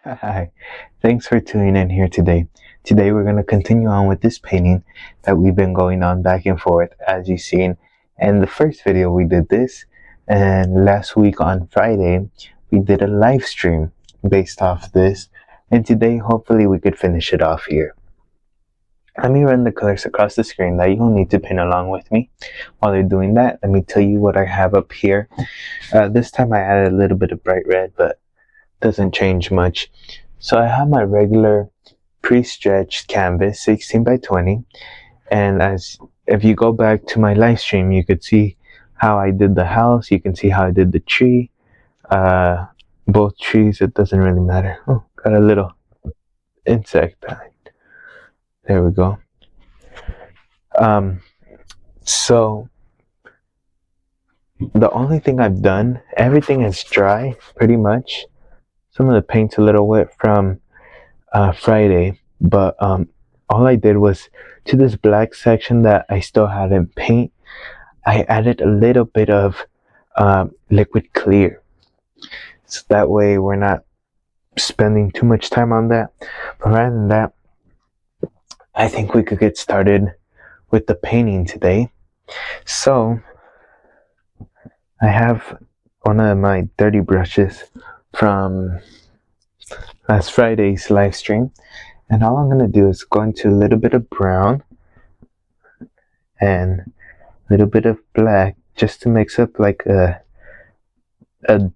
Hi, thanks for tuning in here today. Today we're going to continue on with this painting that we've been going on back and forth as you've seen. In the first video we did this, and last week on Friday we did a live stream based off this, and today hopefully we could finish it off here. Let me run the colors across the screen that you'll need to paint along with me. While you're doing that, let me tell you what I have up here. This time I added a little bit of bright red, but doesn't change much. So I have my regular pre-stretched canvas 16 by 20, and if you go back to my live stream, you could see how I did the house. You can see how I did the tree, both trees. It doesn't really matter. Oh, got a little insect. There we go. So the only thing I've done, everything is dry pretty much. Some of the paint's a little wet from Friday, but all I did was to this black section that I still hadn't paint, I added a little bit of liquid clear, so that way we're not spending too much time on that. But rather than that, I think we could get started with the painting today. So I have one of my dirty brushes from last Friday's live stream, and all I'm going to do is go into a little bit of brown and a little bit of black just to mix up like a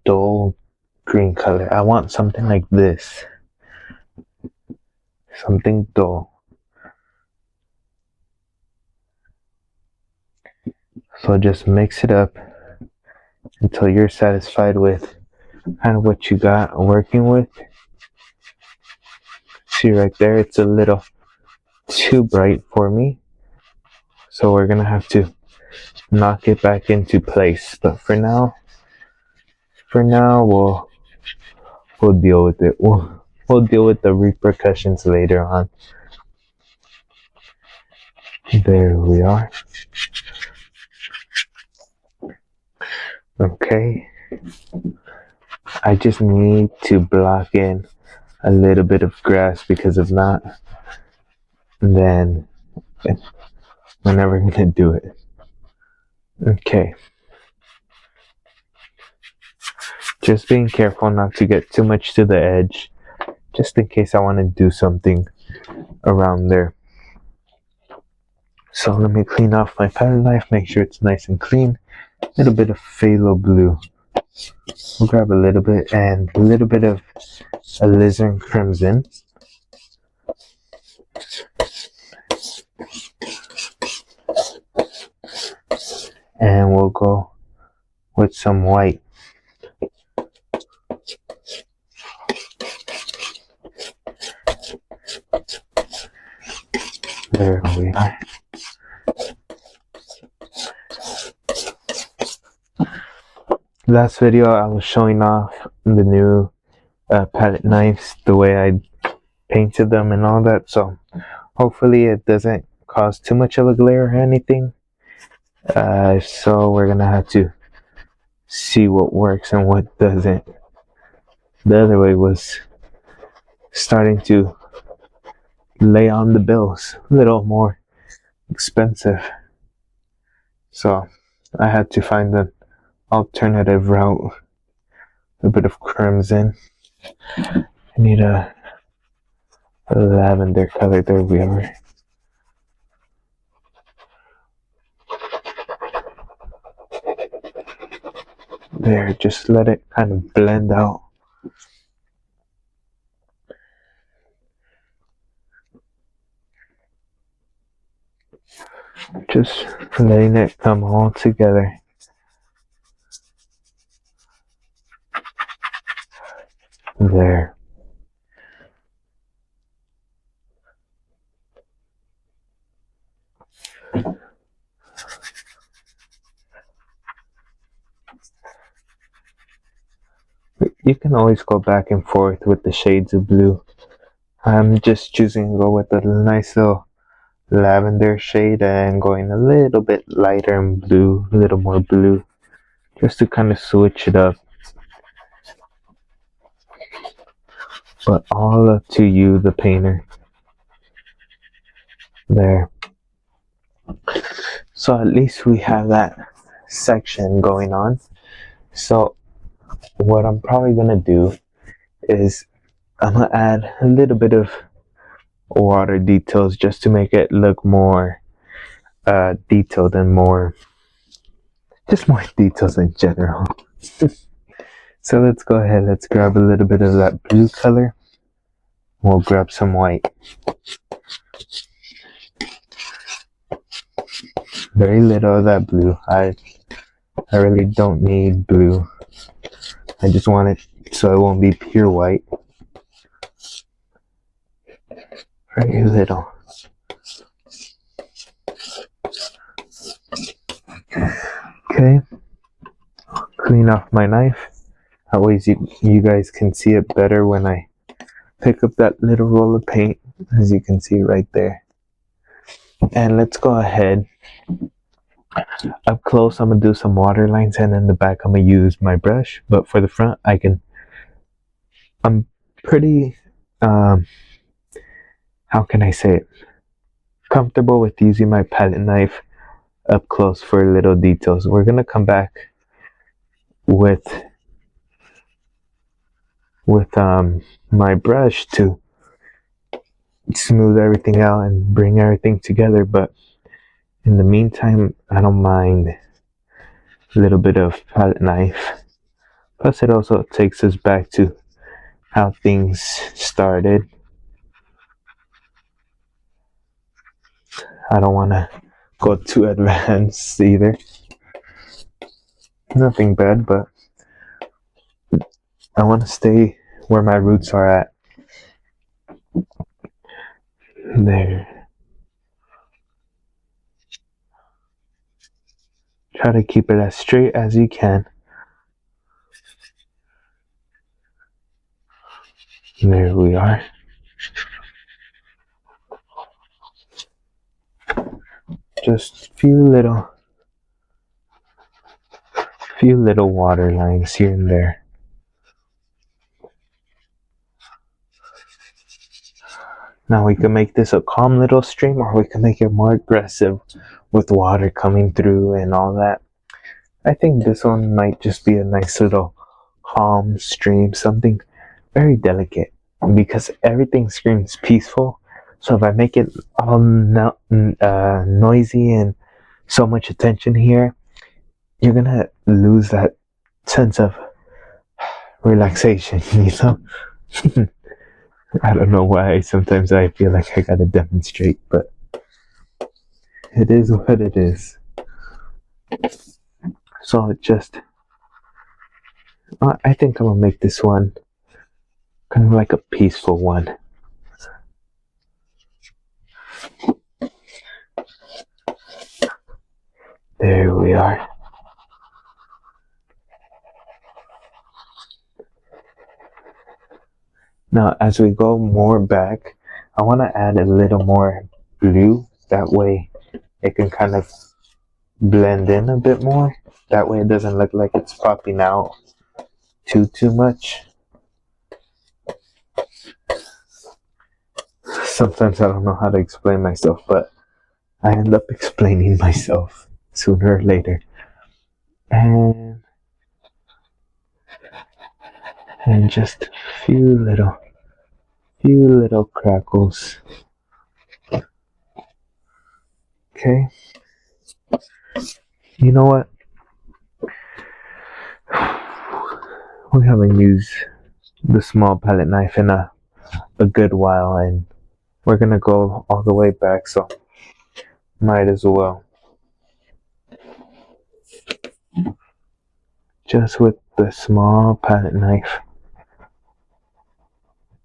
dull green color. I want something like this, something dull. So just mix it up until you're satisfied with kind of what you got working with. See right there, it's a little too bright for me, so we're gonna have to knock it back into place. But for now we'll deal with it. We'll deal with the repercussions later on. There we are. Okay, I just need to block in a little bit of grass, because if not, then we're never gonna do it. Okay, just being careful not to get too much to the edge, just in case I want to do something around there. So let me clean off my palette knife, make sure it's nice and clean. A little bit of phthalo blue. We'll grab a little bit, and a little bit of alizarin crimson. And we'll go with some white. There we are. Last video I was showing off the new palette knives, the way I painted them and all that, so hopefully it doesn't cause too much of a glare or anything. So we're gonna have to see what works and what doesn't. The other way was starting to lay on the bills, a little more expensive, so I had to find an alternative route. A bit of crimson. I need a lavender color. There we are. There, just let it kind of blend out. Just letting it come all together. There. You can always go back and forth with the shades of blue. I'm just choosing to go with a nice little lavender shade and going a little bit lighter in blue, a little more blue, just to kind of switch it up. but all up to you, the painter. There. So at least we have that section going on. So what I'm probably gonna do is I'm gonna add a little bit of water details just to make it look more detailed and more details in general. So let's go ahead, let's grab a little bit of that blue color. We'll grab some white. Very little of that blue. I really don't need blue. I just want it so it won't be pure white. Very little. Okay. Clean off my knife. That way you guys can see it better when I pick up that little roll of paint, as you can see right there. And let's go ahead. Up close, I'm gonna do some water lines, and in the back, I'm gonna use my brush. But for the front, I'm pretty, how can I say it? Comfortable with using my palette knife up close for little details. We're gonna come back with my brush to smooth everything out and bring everything together, but in the meantime, I don't mind a little bit of palette knife. Plus it also takes us back to how things started. I don't want to go too advanced either. Nothing bad, but I want to stay where my roots are at. There. Try to keep it as straight as you can. There we are. Just few little water lines here and there. Now we can make this a calm little stream, or we can make it more aggressive with water coming through and all that. I think this one might just be a nice little calm stream, something very delicate, because everything screams peaceful. So if I make it all noisy and so much attention here, you're gonna lose that sense of relaxation, you know? I don't know why sometimes I feel like I gotta demonstrate, but it is what it is. So I think I'm gonna make this one kind of like a peaceful one. There we are. Now, as we go more back, I want to add a little more blue. That way it can kind of blend in a bit more. That way it doesn't look like it's popping out too much. Sometimes I don't know how to explain myself, but I end up explaining myself sooner or later. And just a few little crackles. Okay. You know what? We haven't used the small palette knife in a good while, and we're gonna go all the way back, so might as well. Just with the small palette knife.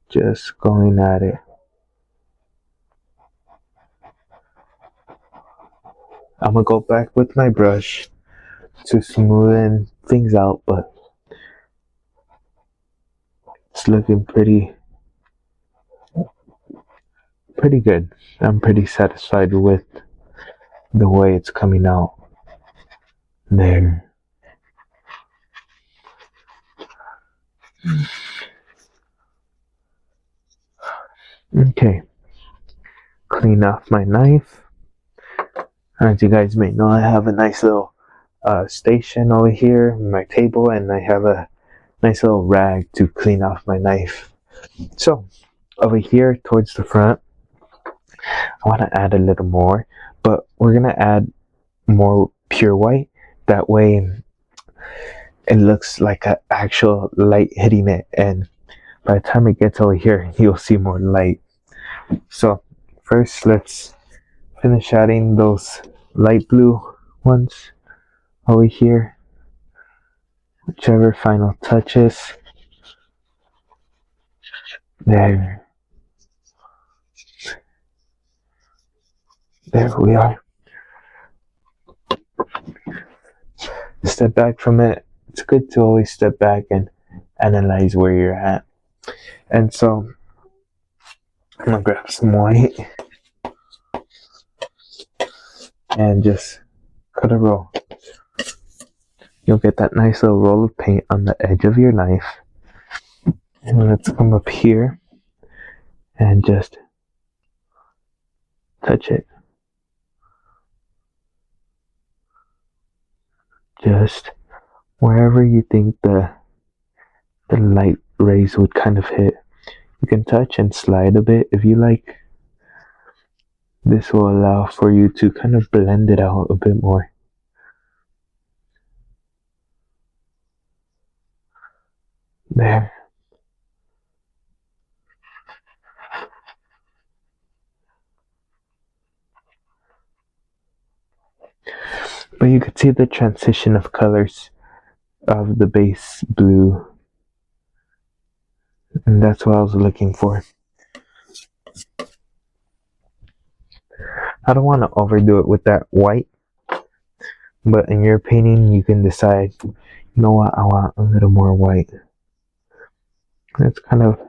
Just going at it. I'm gonna go back with my brush to smoothen things out, but it's looking pretty good. I'm pretty satisfied with the way it's coming out. There. Okay, clean off my knife. As you guys may know, I have a nice little station over here, my table, and I have a nice little rag to clean off my knife. So, over here towards the front, I want to add a little more, but we're going to add more pure white. That way, it looks like an actual light hitting it, and by the time it gets over here, you'll see more light. So, first, let's finish adding those light blue ones over here, whichever final touches. There we are. Step back from it. It's good to always step back and analyze where you're at. And so I'm gonna grab some white and just cut a roll. You'll get that nice little roll of paint on the edge of your knife. And let's come up here and just touch it. Just wherever you think the light rays would kind of hit. You can touch and slide a bit if you like. This will allow for you to kind of blend it out a bit more. There. But you could see the transition of colors of the base blue. And that's what I was looking for. I don't want to overdo it with that white, but in your painting you can decide, you know what, I want a little more white. Let's kind of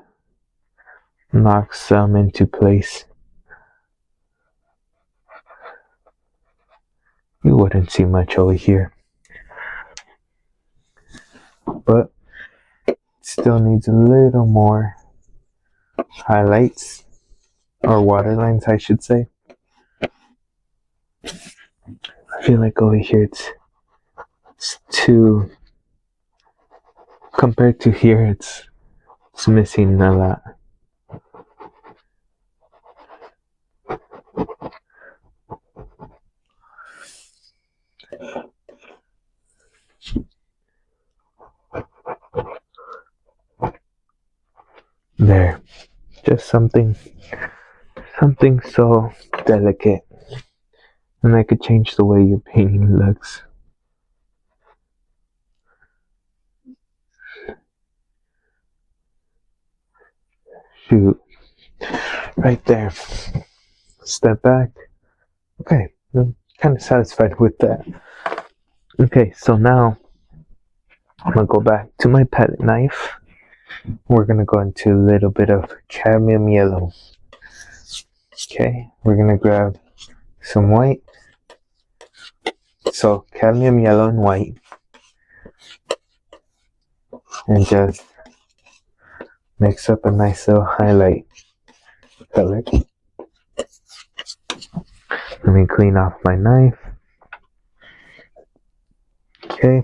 knock some into place. You wouldn't see much over here, but it still needs a little more highlights, or waterlines I should say. I feel like over here it's too, compared to here it's missing a lot. There, just something so delicate, and that could change the way your painting looks. Shoot, right there. Step back. Okay, I'm kind of satisfied with that. Okay, so now I'm gonna go back to my palette knife. We're gonna go into a little bit of cadmium yellow. Okay, we're gonna grab some white. So cadmium yellow and white, and just mix up a nice little highlight color. Let me clean off my knife. Okay,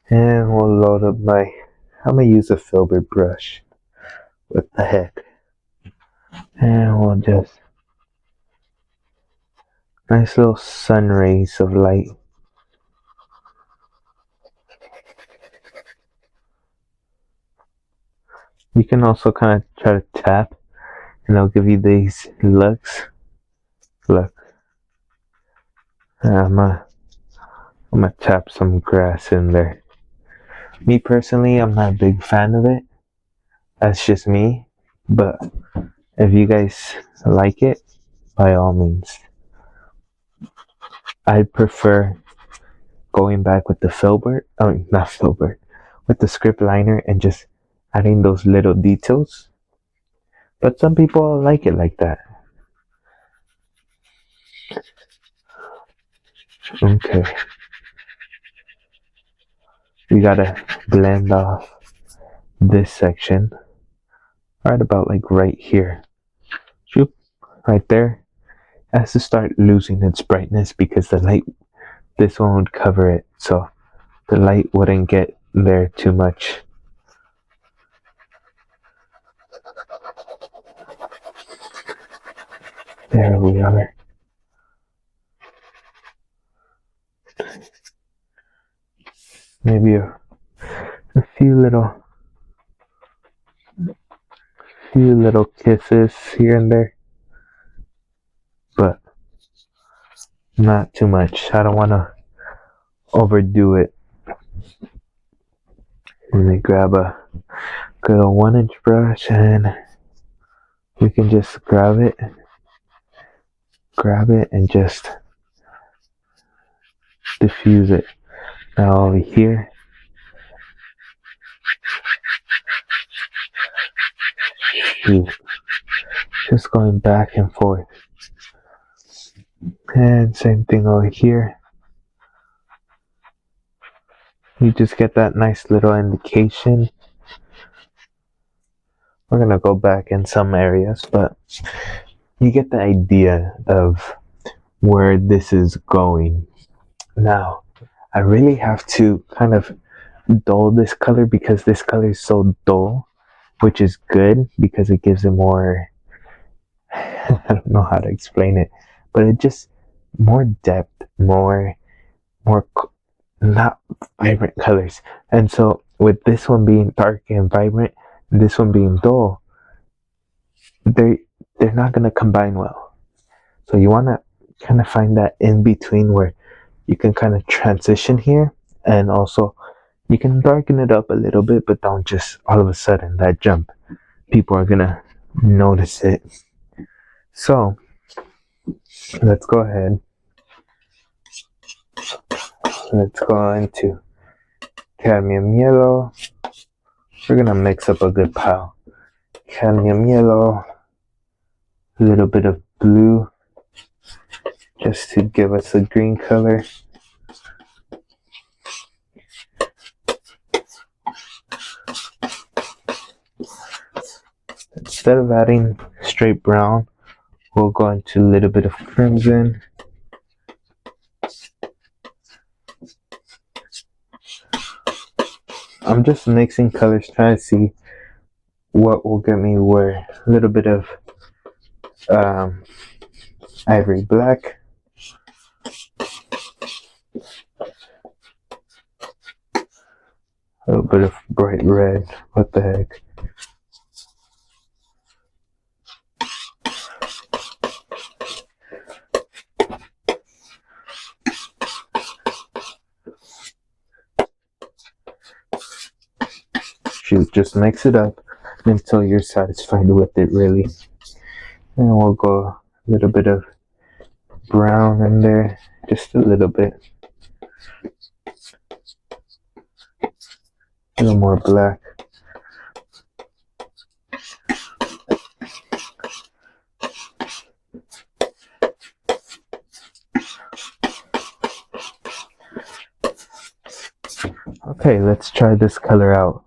and we'll load up my, I'm gonna use a filbert brush. What the heck? And we'll just, nice little sun rays of light. You can also kind of try to tap, and I'll give you these looks. Look, I'm gonna tap some grass in there. Me personally, I'm not a big fan of it. That's just me. But if you guys like it, by all means. I prefer going back with the filbert, not filbert, with the script liner and just adding those little details. But some people like it like that. Okay. We gotta blend off this section right about like right here. Shoop, right there. It has to start losing its brightness because the light, this one would cover it, so the light wouldn't get there too much. There we are. Maybe a few little kisses here and there, but not too much. I don't want to overdo it. Let me grab a good old 1-inch brush and we can just grab it and just diffuse it. Now over here, just going back and forth. And same thing over here. You just get that nice little indication. We're gonna go back in some areas, but you get the idea of where this is going. Now, I really have to kind of dull this color because this color is so dull, which is good because it gives it more, I don't know how to explain it, but it just more depth, more not vibrant colors. And so with this one being dark and vibrant, this one being dull, they're not gonna combine well. So you wanna kind of find that in between where you can kind of transition here, and also you can darken it up a little bit, but don't just all of a sudden that jump. People are gonna notice it. So let's go ahead. Let's go into cadmium yellow. We're gonna mix up a good pile. Cadmium yellow, a little bit of blue, just to give us a green color. Instead of adding straight brown, we'll go into a little bit of crimson. I'm just mixing colors, trying to see what will get me where. A little bit of ivory black. A little bit of bright red. What the heck? Shoot, just mix it up until you're satisfied with it, really. And we'll go a little bit of brown in there, just a little bit. A little more black. Okay, let's try this color out.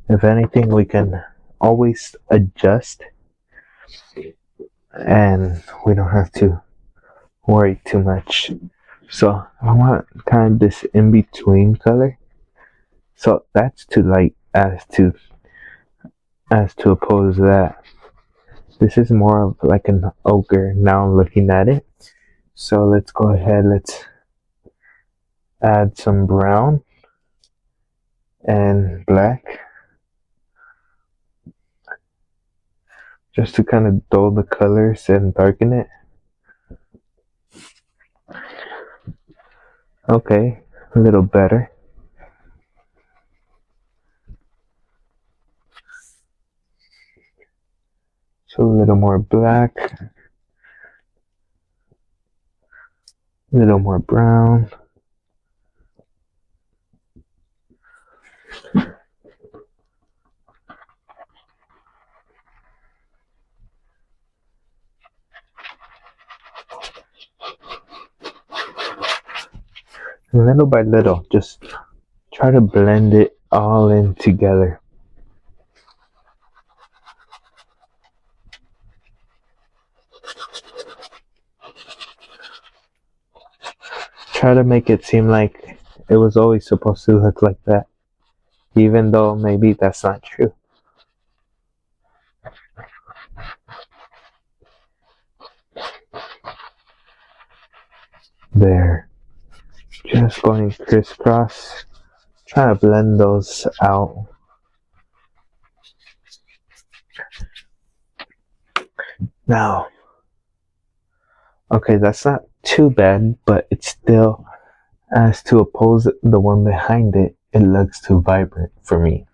If anything, we can always adjust and we don't have to worry too much. So I want kind of this in-between color. So that's too light as to oppose that. This is more of like an ochre now looking at it. So let's go ahead, let's add some brown and black, just to kind of dull the colors and darken it. Okay, a little better. So a little more black, a little more brown. Little by little, just try to blend it all in together. try to make it seem like it was always supposed to look like that, even though maybe that's not true. There. Just going crisscross. Trying to blend those out. Now, okay, that's not too bad, but it still, as to oppose the one behind it, it looks too vibrant for me.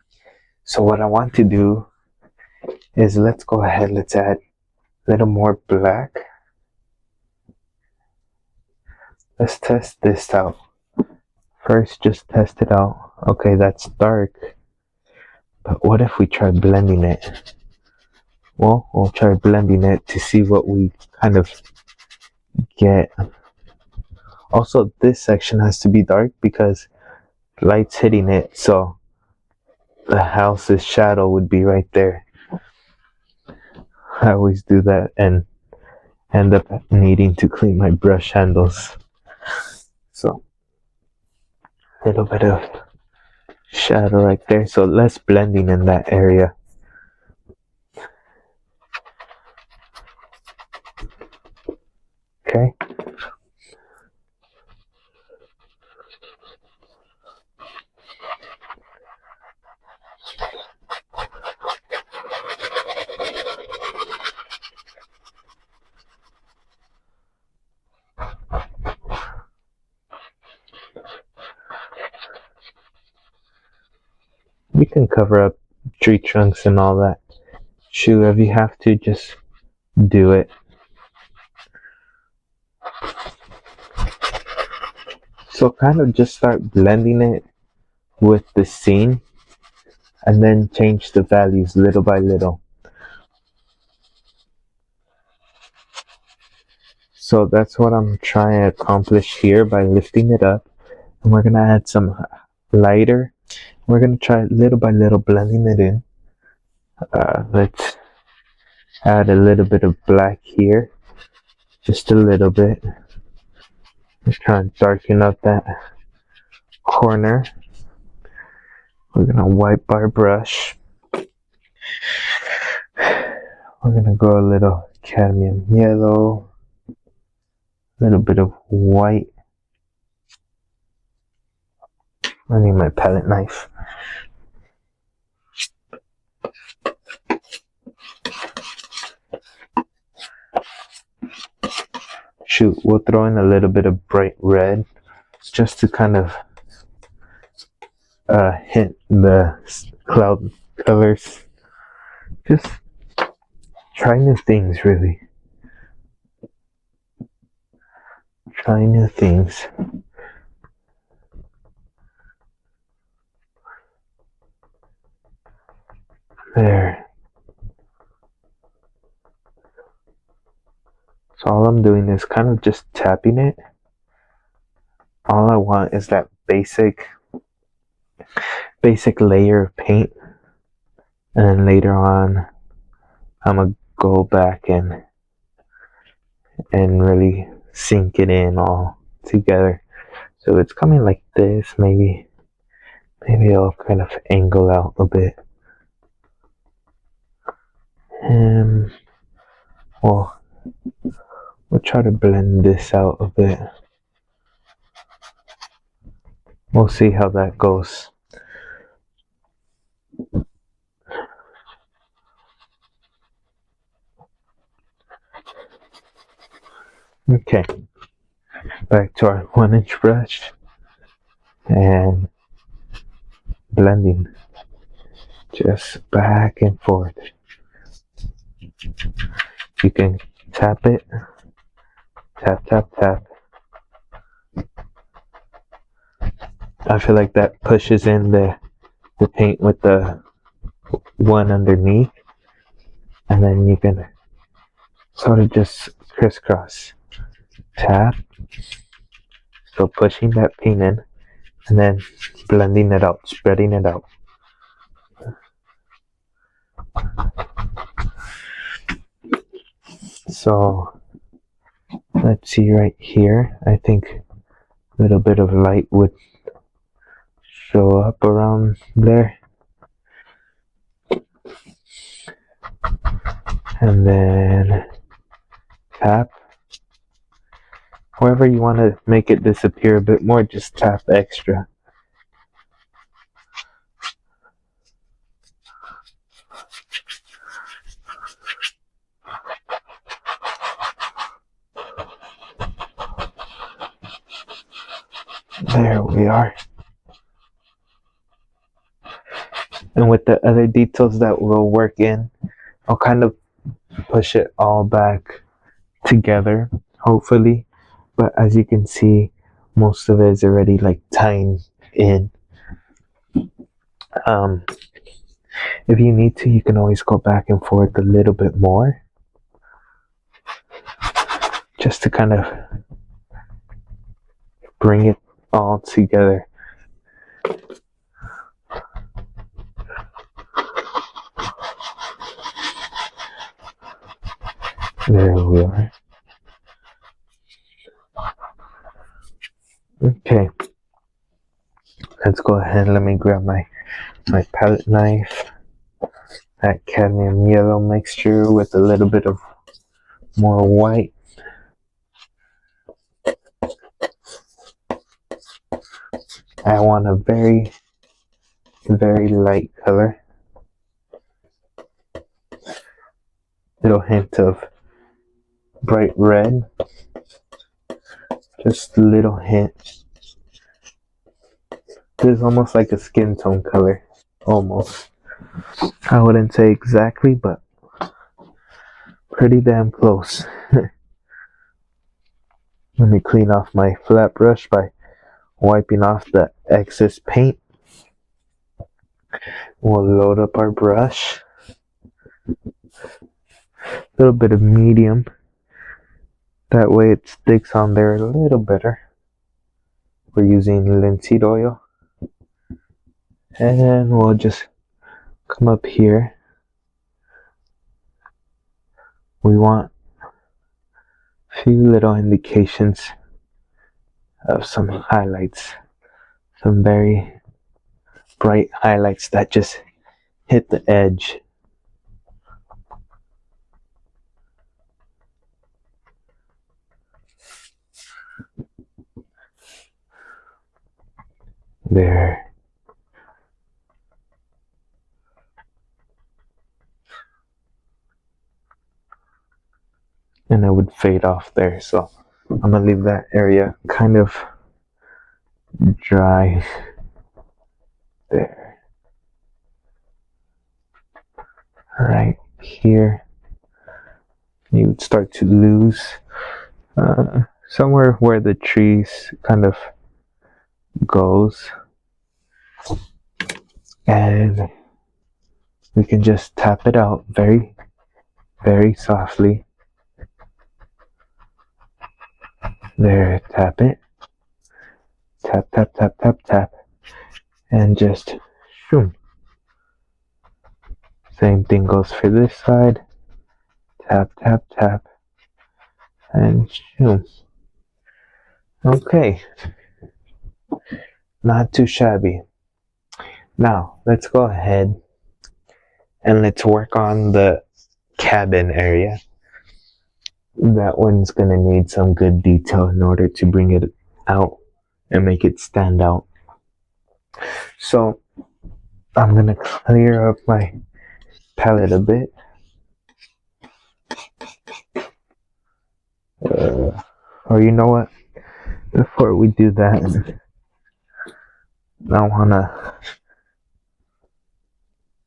So what I want to do is let's go ahead, let's add a little more black. Let's test this out. First, just test it out. Okay, that's dark. But what if we try blending it? Well, we'll try blending it to see what we kind of get. Also, this section has to be dark because light's hitting it, so the house's shadow would be right there. I always do that and end up needing to clean my brush handles. So, a little bit of shadow right there, so less blending in that area. Okay. You can cover up tree trunks and all that. Shoot, if you have to, just do it. So kind of just start blending it with the scene and then change the values little by little. So that's what I'm trying to accomplish here by lifting it up. And we're gonna add some lighter. We're gonna try little by little blending it in. Let's add a little bit of black here, just a little bit. Let's try and darken up that corner. We're gonna wipe our brush. We're gonna go a little cadmium yellow, a little bit of white. I need my palette knife. Shoot, we'll throw in a little bit of bright red just to kind of hint the cloud colors. Just try new things, really. Try new things. There. So all I'm doing is kind of just tapping it. All I want is that basic layer of paint. And then later on, I'm gonna go back and really sink it in all together. So it's coming like this, maybe I'll kind of angle out a bit. And we'll try to blend this out a bit. We'll see how that goes. Okay, back to our 1-inch brush and blending just back and forth. You can tap it, tap, tap, tap. I feel like that pushes in the paint with the one underneath, and then you can sort of just crisscross. Tap, so pushing that paint in and then blending it out, spreading it out. So let's see right here, I think little bit of light would show up around there. And then tap. Wherever you want to make it disappear a bit more, just tap extra. There we are. And with the other details that we'll work in, I'll kind of push it all back together, hopefully. But as you can see, most of it is already like tying in. If you need to, you can always go back and forth a little bit more, just to kind of bring it all together. There we are. Okay, let's go ahead. Let me grab my palette knife. That cadmium yellow mixture with a little bit of more white. I want a very, very light color. Little hint of bright red. Just a little hint. This is almost like a skin tone color. Almost. I wouldn't say exactly, but pretty damn close. Let me clean off my flat brush by wiping off the excess paint. We'll load up our brush. A little bit of medium. That way it sticks on there a little better. We're using linseed oil. And we'll just come up here. We want a few little indications of some highlights. Some very bright highlights that just hit the edge. There. And it would fade off there, so I'm gonna leave that area kind of dry there. Right here, you would start to lose somewhere where the trees kind of goes, and we can just tap it out very, very softly. There, tap it. Tap, tap, tap, tap, tap. And just shoom. Same thing goes for this side. Tap, tap, tap. And shoom. Okay. Not too shabby. Now, let's go ahead and let's work on the cabin area. That one's gonna need some good detail in order to bring it out and make it stand out. So I'm gonna clear up my palette a bit. Or you know what? Before we do that, I wanna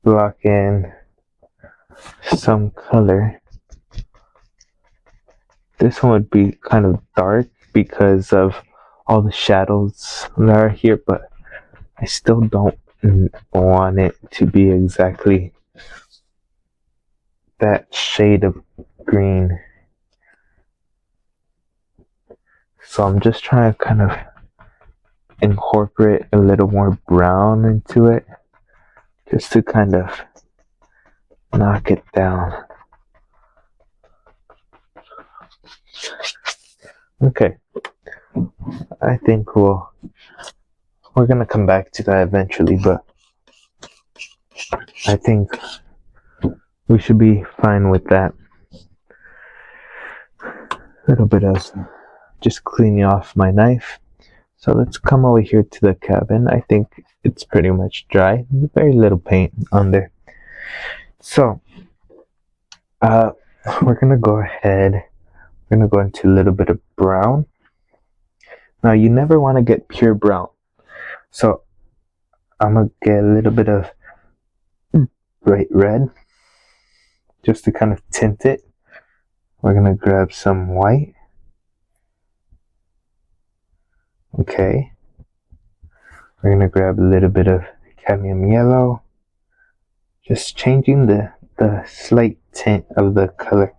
block in some color. This one would be kind of dark because of all the shadows that are here, but I still don't want it to be exactly that shade of green. So I'm just trying to kind of incorporate a little more brown into it, just to kind of knock it down. Okay, I think we're gonna come back to that eventually, but I think we should be fine with that. A little bit of just cleaning off my knife. So let's come over here to the cabin. I think it's pretty much dry. Very little paint on there. So we're gonna go ahead. We're gonna go into a little bit of brown. Now you never want to get pure brown. So I'm gonna get a little bit of bright red just to kind of tint it. We're gonna grab some white. Okay. We're gonna grab a little bit of cadmium yellow. Just changing the slight tint of the color.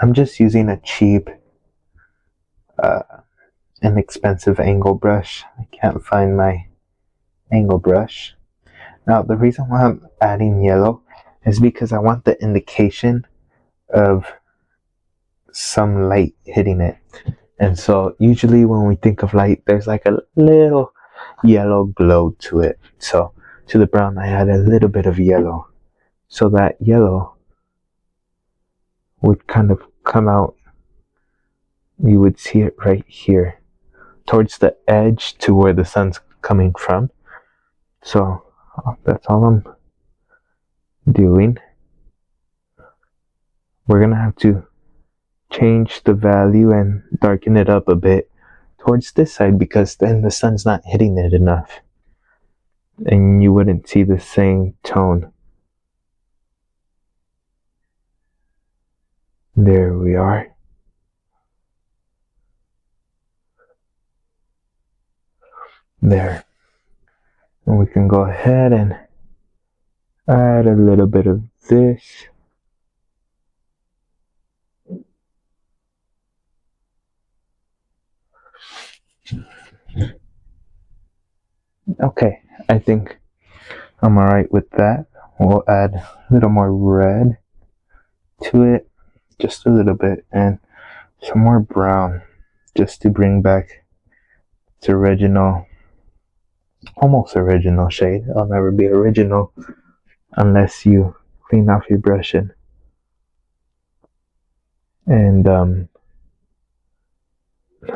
I'm just using a cheap, inexpensive angle brush. I can't find my angle brush. Now the reason why I'm adding yellow is because I want the indication of some light hitting it. And so usually when we think of light, there's like a little yellow glow to it. So to the brown I add a little bit of yellow, so that yellow would kind of come out. You would see it right here towards the edge to where the sun's coming from. So that's all I'm doing. We're gonna have to change the value and darken it up a bit towards this side, because then the sun's not hitting it enough and you wouldn't see the same tone. There we are. There. And we can go ahead and add a little bit of this. Okay, I think I'm alright with that. We'll add a little more red to it, just a little bit, and some more brown, just to bring back its original, almost original shade. I'll never be original unless you clean off your brush and how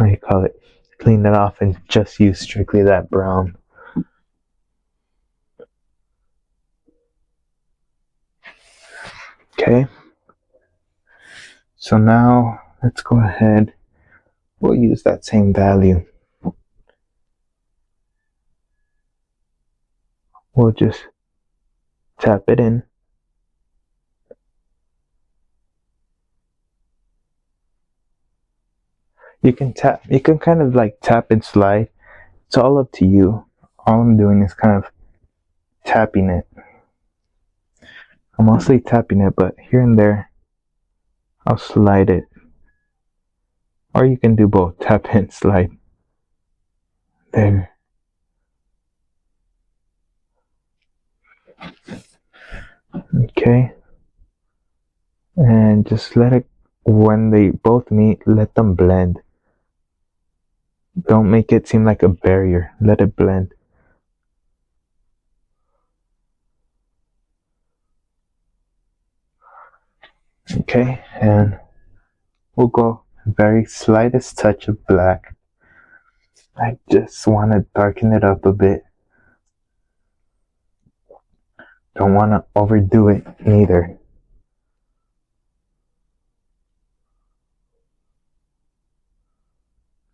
you call it, clean it off and just use strictly that brown. Okay, so now let's go ahead, we'll use that same value. We'll just tap it in. You can kind of like tap and slide. It's all up to you. All I'm doing is kind of tapping it. I'm mostly tapping it, but here and there I'll slide it. Or you can do both, tap and slide. There. Okay. And just let it, when they both meet, let them blend. Don't make it seem like a barrier. Let it blend. Okay, and we'll go very slightest touch of black. I just want to darken it up a bit. Don't want to overdo it neither.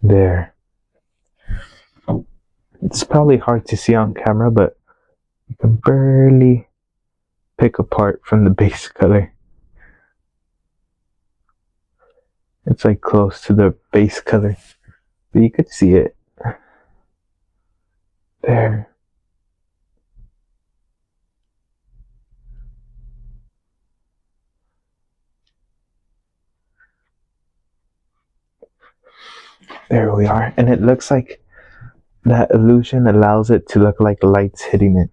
There. It's probably hard to see on camera, but you can barely pick apart from the base color. It's like close to the base color, but you could see it. There. There we are. And it looks like that illusion allows it to look like light's hitting it.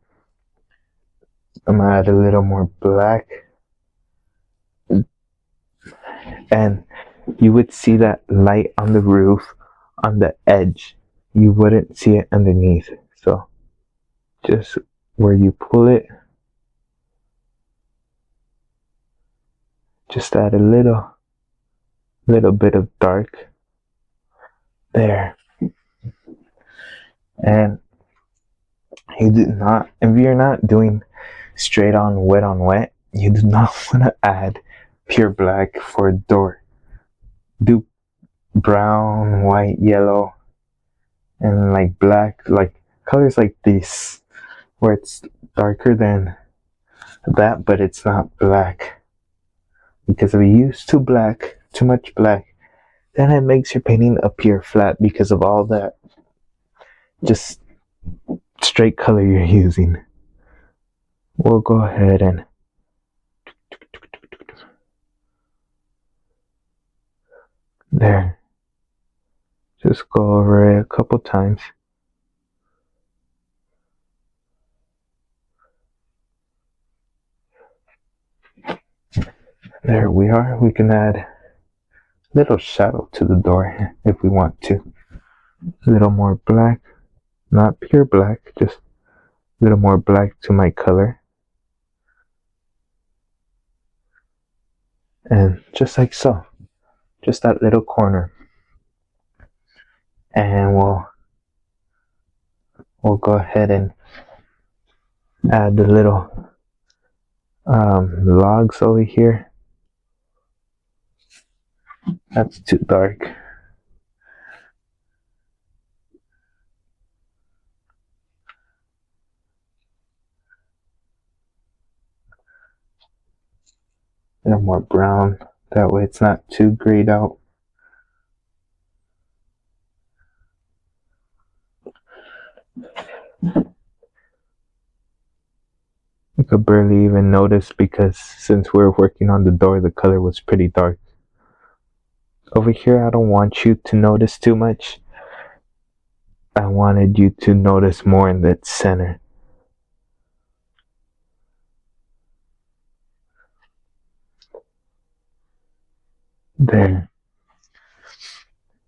I'm gonna add a little more black. And you would see that light on the roof on the edge. You wouldn't see it underneath. So just where you pull it, just add a little bit of dark there. And you do not, if you're not doing straight on wet, you do not want to add pure black for a door. Do brown, white, yellow, and like black, like colors like these, where it's darker than that, but it's not black. Because if you use too much black, then it makes your painting appear flat because of all that just straight color you're using. We'll go ahead and there. Just go over it a couple times. There we are. We can add a little shadow to the door if we want to. A little more black, not pure black, just a little more black to my color. And just like so, just that little corner. And we'll go ahead and add the little logs over here. That's too dark. A little more brown, that way it's not too grayed out. You could barely even notice because since we're working on the door, the color was pretty dark. Over here, I don't want you to notice too much. I wanted you to notice more in that center. There.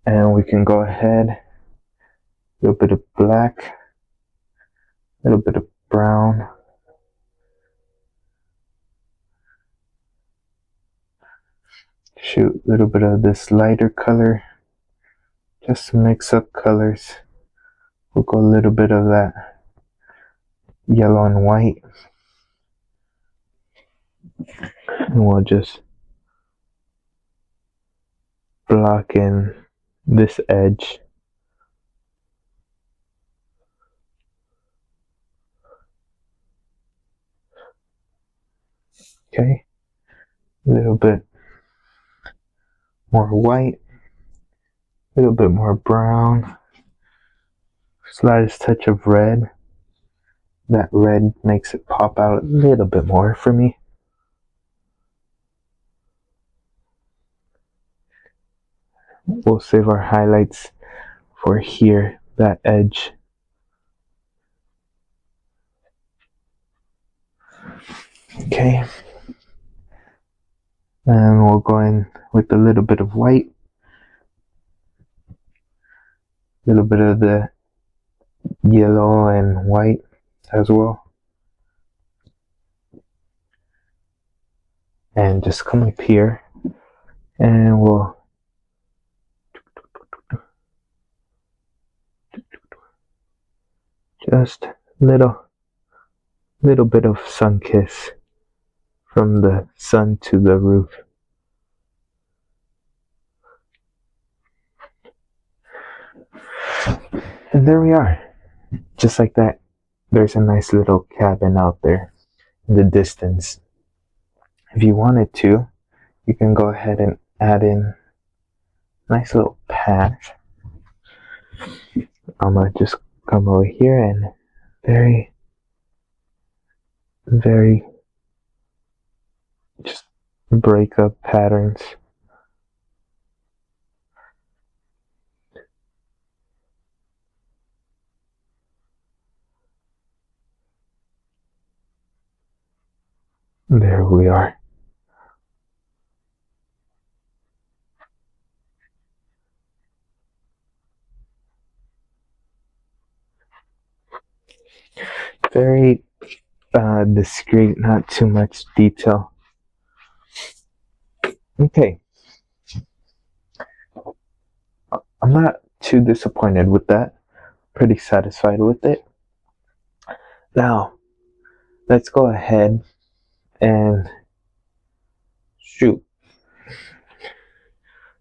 And we can go ahead, a little bit of black, a little bit of brown. Shoot a little bit of this lighter color, just to mix up colors. We'll go a little bit of that yellow and white. And we'll just block in this edge. Okay, a little bit more white, a little bit more brown, slightest touch of red. That red makes it pop out a little bit more for me. We'll save our highlights for here, that edge. Okay. And we'll go in with a little bit of white, a little bit of the yellow and white as well. And just come up here and we'll just little bit of sun kiss from the sun to the roof. And there we are. Just like that, there's a nice little cabin out there in the distance. If you wanted to, you can go ahead and add in a nice little path. I'm gonna just come over here and very just break up patterns. There we are. Very discreet, not too much detail. Okay, I'm not too disappointed with that. Pretty satisfied with it. Now, let's go ahead and shoot.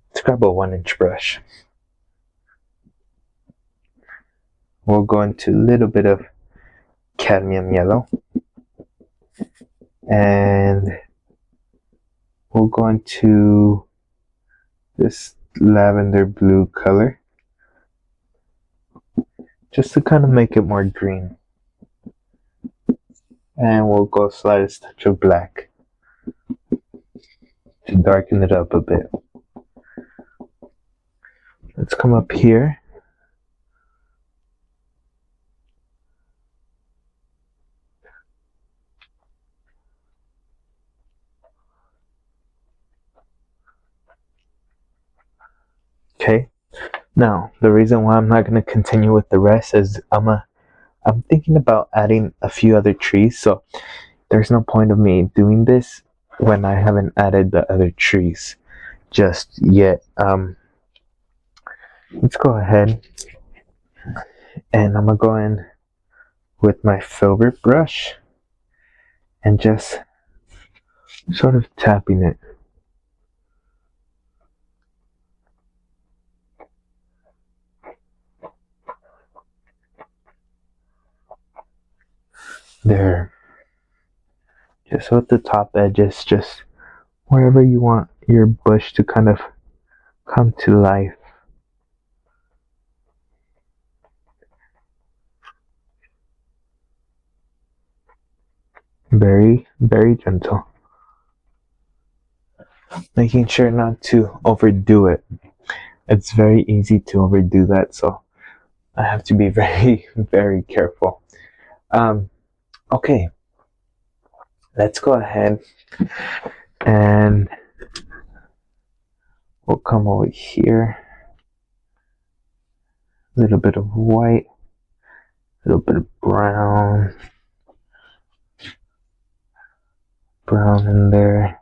Let's grab a 1-inch brush. We'll go into a little bit of cadmium yellow. And we'll go into this lavender blue color. Just to kind of make it more green. And we'll go slightest touch of black to darken it up a bit. Let's come up here. Okay. Now, the reason why I'm not going to continue with the rest is I'm thinking about adding a few other trees, so there's no point of me doing this when I haven't added the other trees just yet. Let's go ahead and I'm gonna go in with my filbert brush and just sort of tapping it. There. Just with the top edges, just wherever you want your bush to kind of come to life. Very, very gentle. Making sure not to overdo it. It's very easy to overdo that, so I have to be very, very careful. Okay, let's go ahead and we'll come over here. A little bit of white, a little bit of brown, brown in there.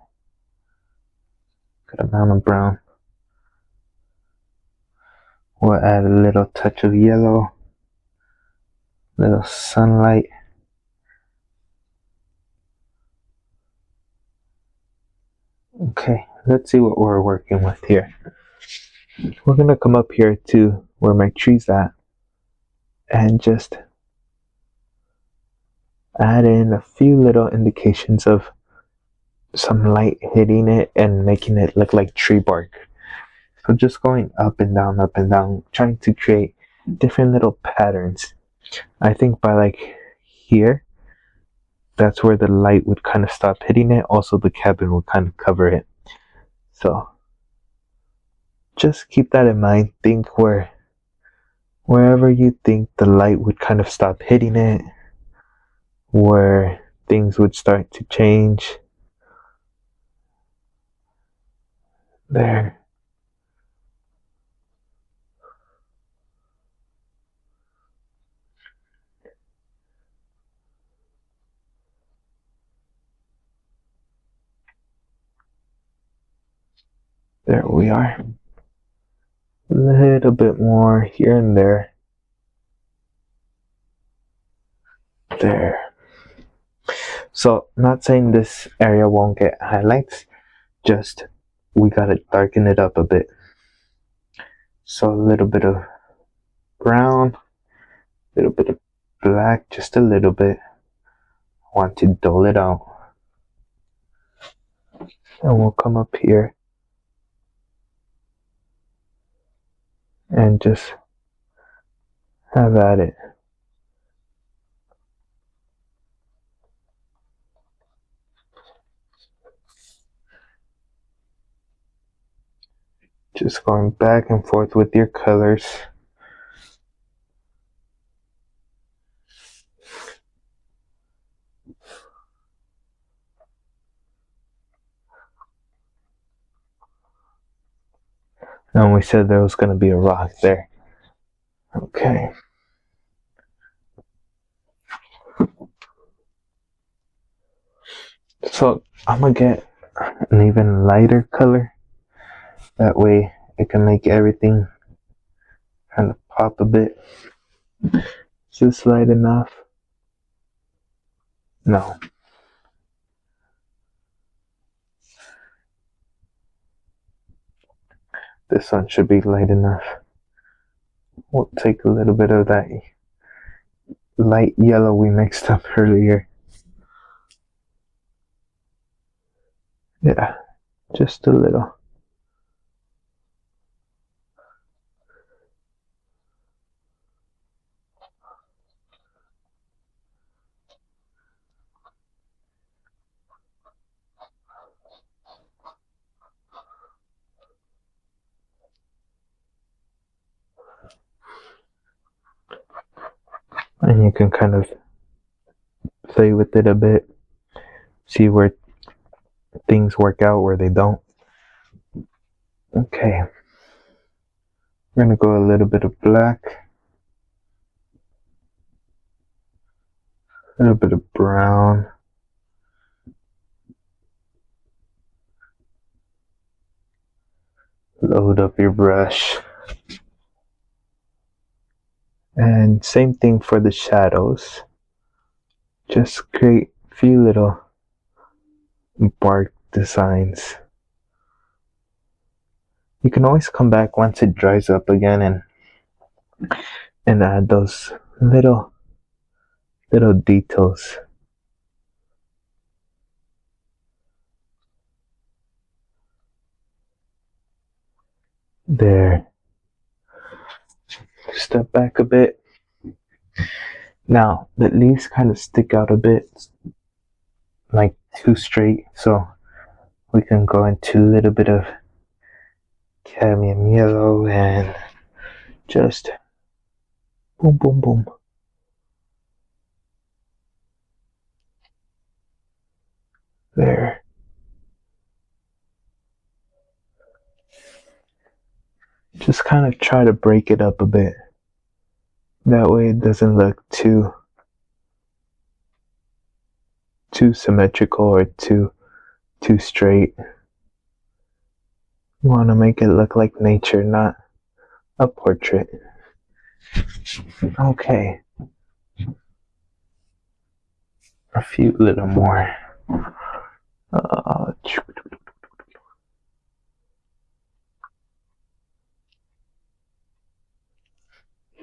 Good amount of brown. We'll add a little touch of yellow, little sunlight. Okay, let's see what we're working with here. We're gonna come up here to where my tree's at and just add in a few little indications of some light hitting it and making it look like tree bark. So just going up and down, trying to create different little patterns. I think by like here, that's where the light would kind of stop hitting it. Also, the cabin would kind of cover it. So just keep that in mind. Think wherever you think the light would kind of stop hitting it, where things would start to change. There. There we are. A little bit more here and there. There. So, not saying this area won't get highlights, just we gotta darken it up a bit. So, a little bit of brown, a little bit of black, just a little bit. I want to dull it out. And we'll come up here and just have at it. Just going back and forth with your colors. And we said there was going to be a rock there. Okay. So I'm gonna get an even lighter color. That way it can make everything kind of pop a bit. Is this light enough? No. This one should be light enough. We'll take a little bit of that light yellow we mixed up earlier. Yeah, just a little. And you can kind of play with it a bit, see where things work out, where they don't. Okay, we're gonna go a little bit of black, a little bit of brown, load up your brush, and same thing for the shadows. Just create a few little bark designs. You can always come back once it dries up again and add those little details. There. Step back a bit. Now the leaves kind of stick out a bit, like too straight, so we can go into a little bit of cadmium yellow and just boom, boom, boom. There. Just kind of try to break it up a bit. That way it doesn't look too symmetrical or too straight. You want to make it look like nature, not a portrait. Okay. A few little more.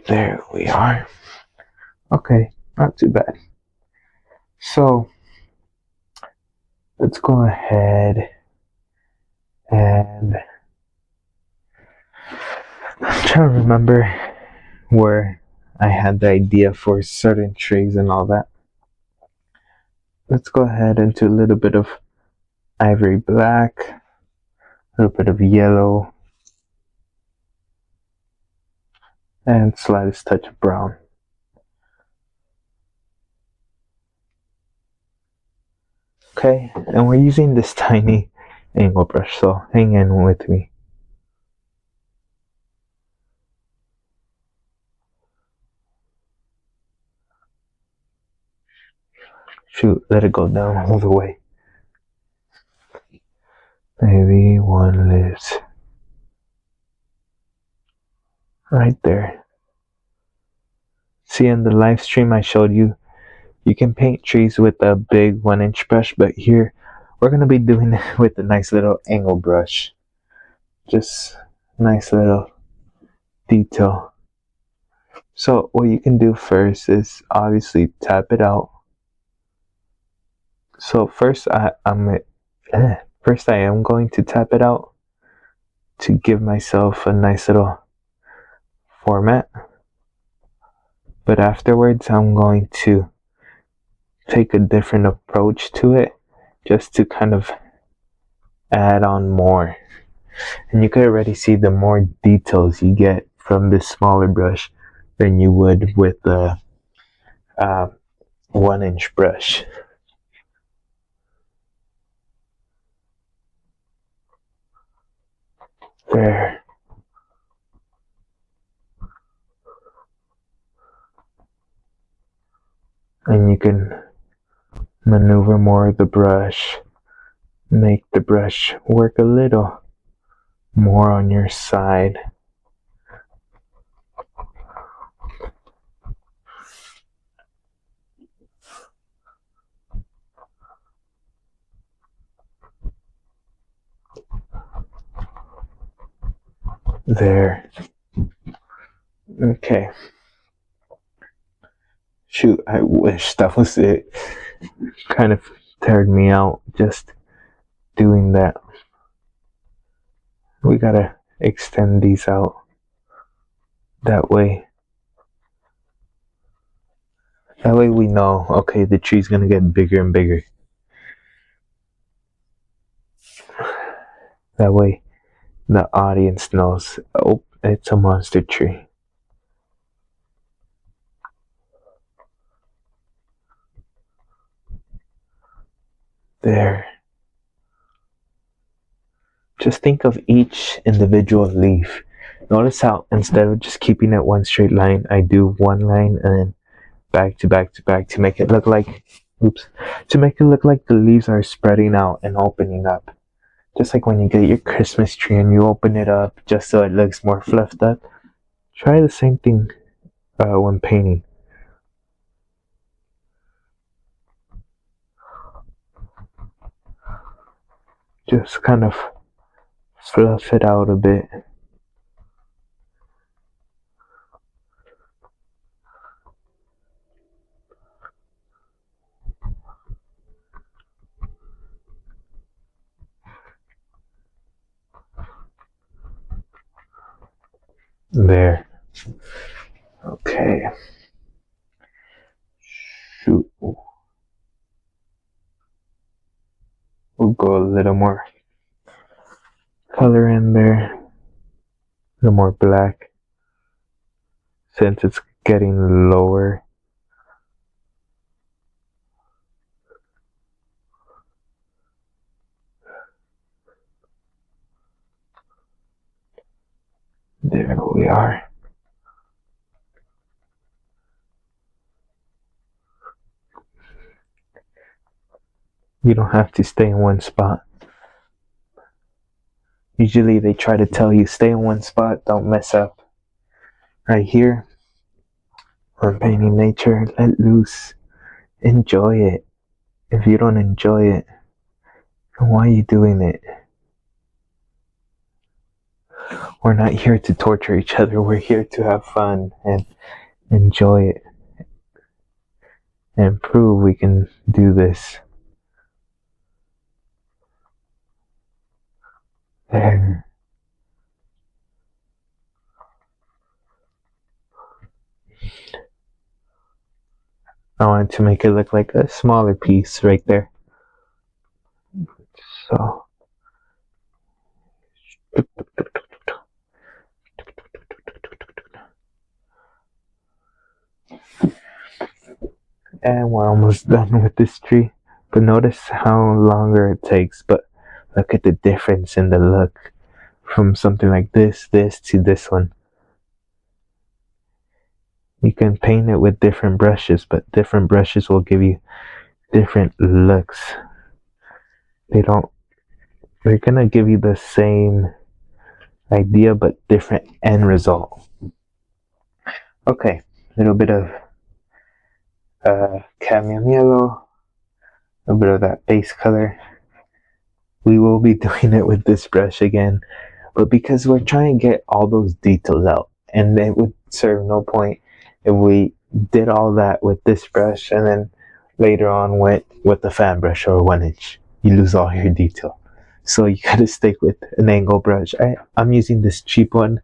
There we are. Okay, not too bad. So let's go ahead and I'm trying to remember where I had the idea for certain trees and all that. Let's go ahead into a little bit of ivory black, a little bit of yellow, and slightest touch of brown. Okay, and we're using this tiny angle brush, so hang in with me. Shoot, let it go down all the way. Maybe one lives right there. See, in the live stream I showed you, you can paint trees with a big 1-inch brush, but here we're going to be doing it with a nice little angle brush. Just nice little detail. So what you can do first is obviously tap it out. So first I am going to tap it out to give myself a nice little format. But afterwards I'm going to take a different approach to it, just to kind of add on more. And you can already see the more details you get from this smaller brush than you would with the 1-inch brush. There. And you can maneuver more of the brush make the brush work a little more on your side. There. Okay. Shoot, I wish that was it. Kind of tired me out just doing that. We gotta extend these out that way. That way we know, okay, the tree's gonna get bigger and bigger. That way the audience knows, oh, it's a monster tree. There. Just think of each individual leaf. Notice how instead of just keeping it one straight line, I do one line and then back to back to back to make it look like, to make it look like the leaves are spreading out and opening up. Just like when you get your Christmas tree and you open it up just so it looks more fluffed up. Try the same thing when painting. Just kind of fluff it out a bit. There. Okay. Shoot. We'll go a little more color in there. A little more black. Since it's getting lower. There we are. You don't have to stay in one spot. Usually they try to tell you stay in one spot, don't mess up. Right here, we're painting nature, let loose, enjoy it. If you don't enjoy it, then why are you doing it? We're not here to torture each other, we're here to have fun and enjoy it. And prove we can do this. There. I wanted to make it look like a smaller piece right there. So. And we're almost done with this tree. But notice how longer it takes. But look at the difference in the look from something like this to this one. You can paint it with different brushes, but different brushes will give you different looks. They're gonna give you the same idea but different end result. Okay, a little bit of cadmium yellow, a bit of that base color. We will be doing it with this brush again, but because we're trying to get all those details out, and it would serve no point if we did all that with this brush and then later on went with the fan brush or 1-inch. You lose all your detail. So you gotta stick with an angle brush. I'm using this cheap one,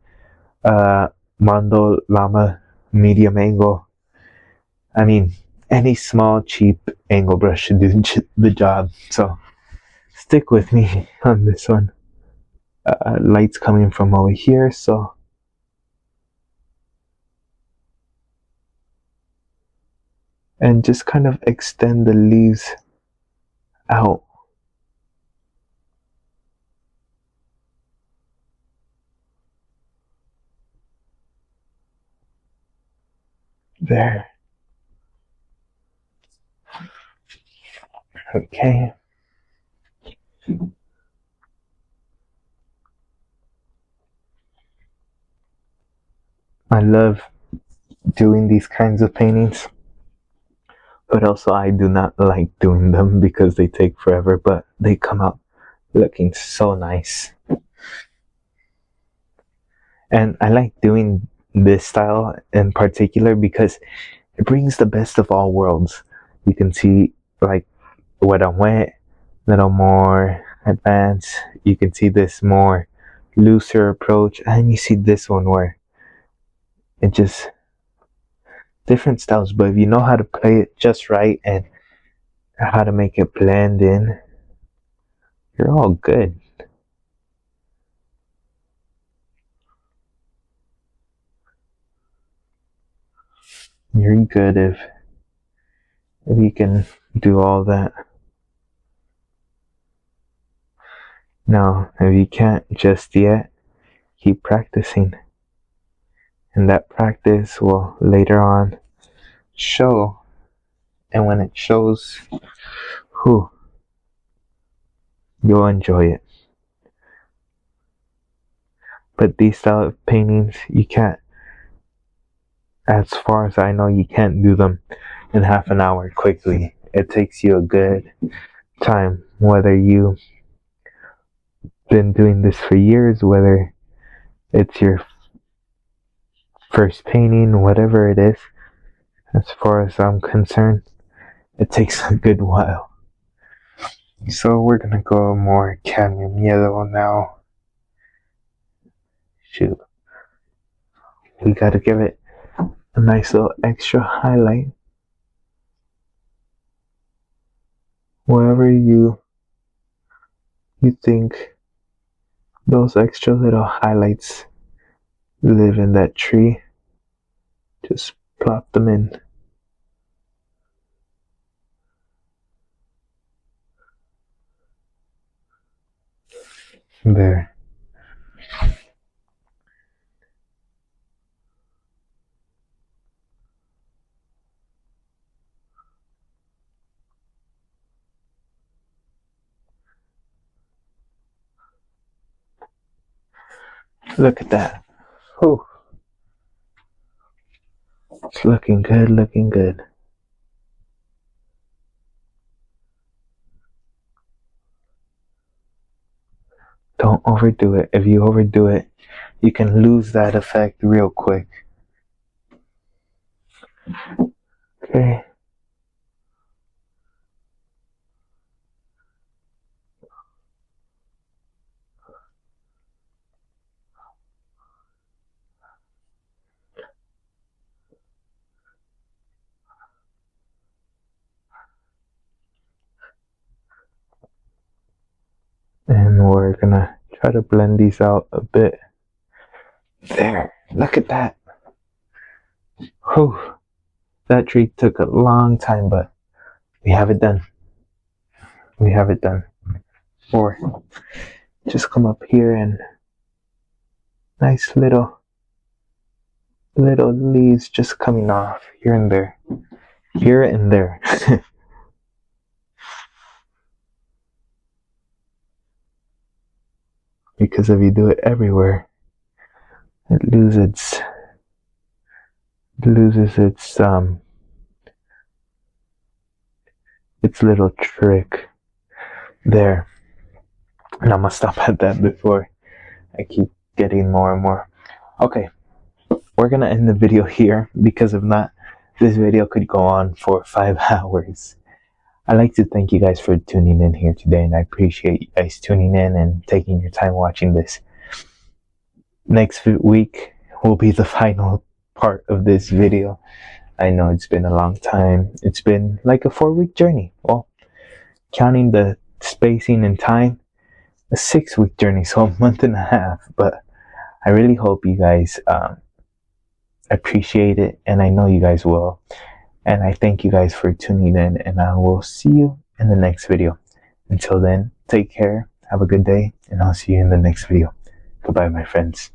Mondo Llama medium angle. I mean, any small cheap angle brush should do the job. So stick with me on this one. Light's coming from over here, so and just kind of extend the leaves out. There. Okay. I love doing these kinds of paintings, but also I do not like doing them because they take forever, but they come out looking so nice. And I like doing this style in particular because it brings the best of all worlds. You can see like wet on wet, little more advanced. You can see this more looser approach, and you see this one where it just different styles. But if you know how to play it just right and how to make it blend in, you're all good. You're good if you can do all that. Now, if you can't just yet, keep practicing. And that practice will later on show. And when it shows, you'll enjoy it. But these style of paintings, you can't, as far as I know, you can't do them in half an hour quickly. It takes you a good time, whether you've been doing this for years, whether it's your first painting, whatever it is. As far as I'm concerned, it takes a good while. So we're gonna go more cadmium yellow now. Shoot. We gotta give it a nice little extra highlight. Wherever you think those extra little highlights live in that tree, just plop them in. There. Look at that. Whew. It's looking good, looking good. Don't overdo it. If you overdo it, you can lose that effect real quick. Okay. And we're gonna try to blend these out a bit. There, look at that. Whew. That tree took a long time, but we have it done. We have it done. Or just come up here and nice little leaves just coming off here and there. Here and there. Because if you do it everywhere, it loses its little trick there. And I'm gonna stop at that before I keep getting more and more. Okay, we're gonna end the video here because if not, this video could go on for 5 hours. I'd like to thank you guys for tuning in here today, and I appreciate you guys tuning in and taking your time watching this. Next week will be the final part of this video. I know it's been a long time. It's been like a 4-week journey. Well, counting the spacing and time, a 6-week journey, so a month and a half. But I really hope you guys appreciate it, and I know you guys will. And I thank you guys for tuning in, and I will see you in the next video. Until then, take care, have a good day, and I'll see you in the next video. Goodbye, my friends.